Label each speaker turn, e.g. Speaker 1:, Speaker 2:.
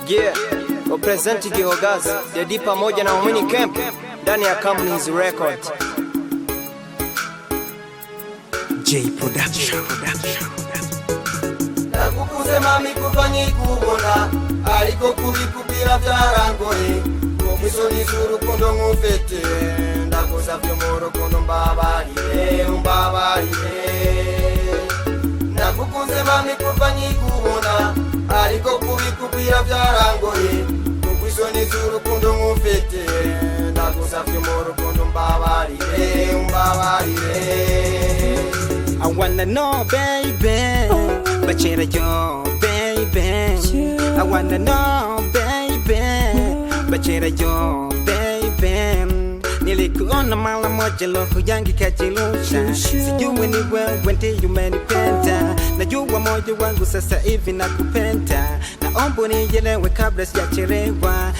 Speaker 1: Yeah, represent Gihogazi, Dedi pamoja na Omini Camp ndani ya Companies Record.
Speaker 2: J Production.
Speaker 3: Nakukuze mami kufanyi kubona aliko kubikubira byarangoye Komiso nizuru kondo ngufete Ndagusavye moro kondo mbabarire Nakukuze mami kufanyi kubona aliko kubikubira byarangoye Komiso nizuru kondo ngufete Ndagusavye moro kondo mbabarire
Speaker 2: I wanna know, baby, bachera yo, baby. I wanna know, baby, bachera yo, baby. Nilikuona mara moja loko yangi kajilusha. Sijui ni wewe ndiye umenipenda. Najua moyo wangu sasa hivi nakupenda. Naomba unielewe kabla sijachelewa.